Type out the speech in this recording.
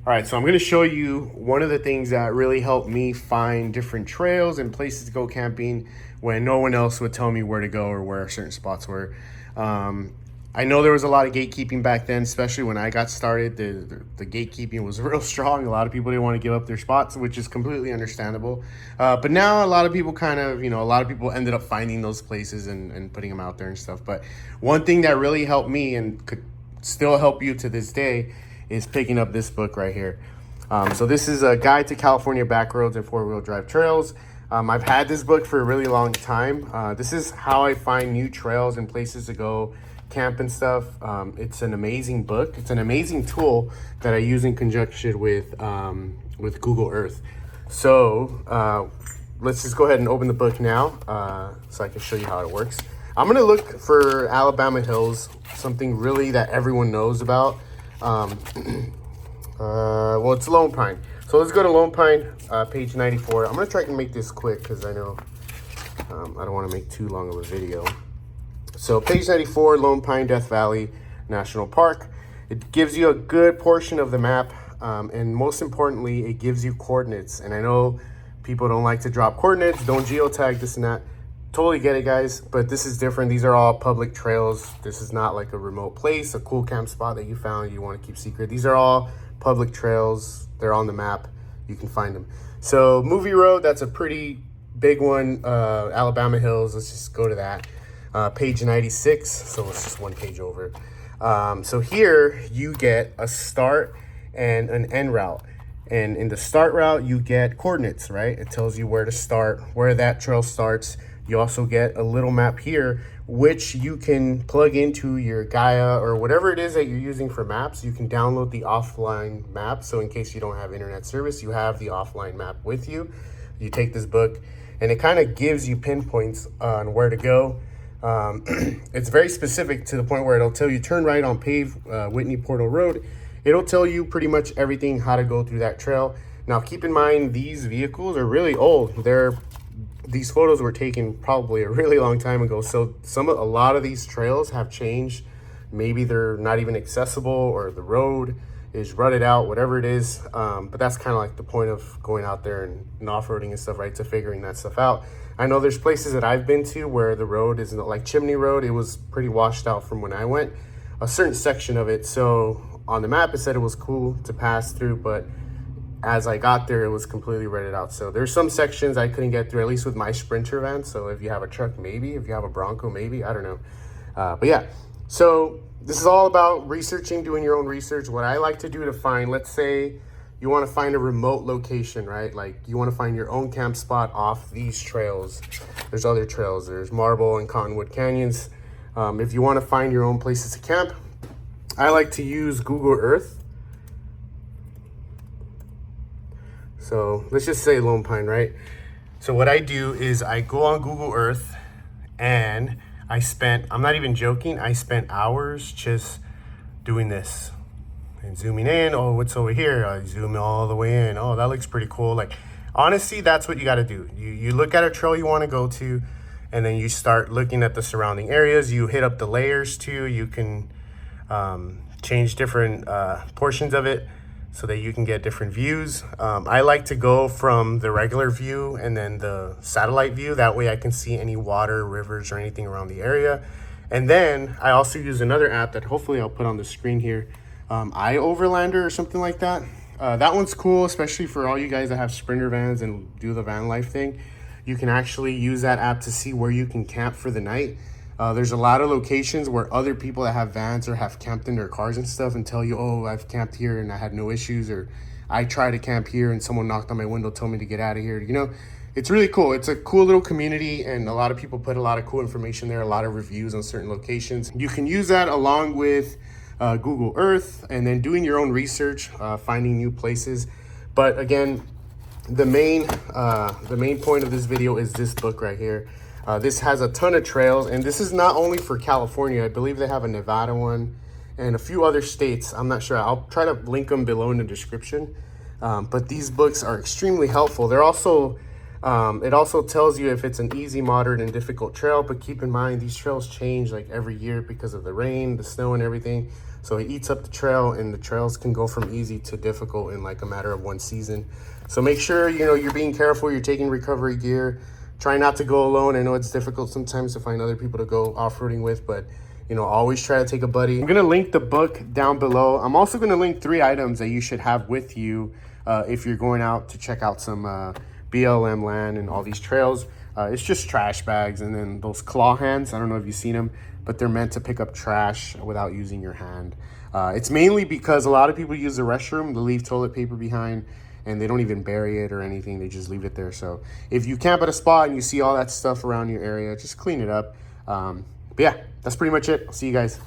All right, so I'm going to show you one of the things that really helped me find different trails and places to go camping when no one else would tell me where to go or where certain spots were. I know there was a lot of gatekeeping back then, especially when I got started. The gatekeeping was real strong. A lot of people didn't want to give up their spots, which is completely understandable. But now a lot of people a lot of people ended up finding those places and putting them out there and stuff. But one thing that really helped me and could still help you to this day is picking up this book right here. So this is a guide to California backroads and four-wheel drive trails. I've had this book for a really long time. This is how I find new trails and places to go camp and stuff. It's an amazing book. It's an amazing tool that I use in conjunction with Google Earth. So let's just go ahead and open the book now so I can show you how it works. I'm gonna look for Alabama Hills, something really that everyone knows about. Well, it's Lone Pine. So let's go to Lone Pine, page 94. I'm gonna try to make this quick because I know I don't want to make too long of a video. So page 94, Lone Pine Death Valley National Park. It gives you a good portion of the map, and most importantly, it gives you coordinates. And I know people don't like to drop coordinates, don't geotag, this and that. Totally get it, guys, but this is different. These are all public trails. This is not like a remote place, a cool camp spot that you found you want to keep secret. These are all public trails. They're on the map. You can find them. So Movie Road, that's a pretty big one. Alabama Hills, let's just go to that. Page 96, so it's just one page over. So here you get a start and an end route. And in the start route, you get coordinates, right? It tells you where to start, where that trail starts. You also get a little map here, which you can plug into your Gaia or whatever it is that you're using for maps. You can download the offline map. So in case you don't have internet service, you have the offline map with you. You take this book and it kind of gives you pinpoints on where to go. It's very specific to the point where it'll tell you turn right on paved Whitney Portal Road. It'll tell you pretty much everything, how to go through that trail. Now, keep in mind, these vehicles are really old. These photos were taken probably a really long time ago. So a lot of these trails have changed. Maybe they're not even accessible or the road is rutted out, whatever it is. But that's kind of like the point of going out there and off-roading and stuff, right? To figuring that stuff out. I know there's places that I've been to where the road isn't like Chimney Road. It was pretty washed out from when I went, a certain section of it. So on the map, it said it was cool to pass through, but as I got there, it was completely rutted out. So there's some sections I couldn't get through, at least with my Sprinter van. So if you have a truck, maybe. If you have a Bronco, maybe. I don't know. But yeah, so this is all about researching, doing your own research. What I like to do to find, let's say you want to find a remote location, right? Like you want to find your own camp spot off these trails. There's other trails. There's Marble and Cottonwood Canyons. If you want to find your own places to camp, I like to use Google Earth. So let's just say Lone Pine, right? So what I do is I go on Google Earth and I'm not even joking, I spent hours just doing this and zooming in. Oh, what's over here? I zoom all the way in. Oh, that looks pretty cool. Like, honestly, that's what you got to do. You look at a trail you want to go to, and then you start looking at the surrounding areas. You hit up the layers too. You can change different portions of it so that you can get different views. I like to go from the regular view and then the satellite view. That way I can see any water, rivers, or anything around the area. And then I also use another app that hopefully I'll put on the screen here. iOverlander or something like that. That one's cool, especially for all you guys that have Sprinter vans and do the van life thing. You can actually use that app to see where you can camp for the night. There's a lot of locations where other people that have vans or have camped in their cars and stuff and tell you, oh, I've camped here and I had no issues, or I tried to camp here and someone knocked on my window, told me to get out of here. You know, it's really cool. It's a cool little community and a lot of people put a lot of cool information there, a lot of reviews on certain locations. You can use that along with Google Earth and then doing your own research, finding new places. But again, the main point of this video is this book right here. This has a ton of trails, and this is not only for California. I believe they have a Nevada one and a few other states. I'm not sure. I'll try to link them below in the description. But these books are extremely helpful. They're also, it also tells you if it's an easy, moderate, and difficult trail. But keep in mind, these trails change like every year because of the rain, the snow, and everything. So it eats up the trail, and the trails can go from easy to difficult in like a matter of one season. So make sure, you know, you're being careful, you're taking recovery gear. Try not to go alone. I know it's difficult sometimes to find other people to go off-roading with, but you know, always try to take a buddy. I'm gonna link the book down below. I'm also gonna link 3 items that you should have with you if you're going out to check out some BLM land and all these trails. It's just trash bags, and then those claw hands. I don't know if you've seen them, but they're meant to pick up trash without using your hand. It's mainly because a lot of people use the restroom, they leave toilet paper behind, and they don't even bury it or anything. They just leave it there. So if you camp at a spot and you see all that stuff around your area, just clean it up. But yeah, that's pretty much it. I'll see you guys.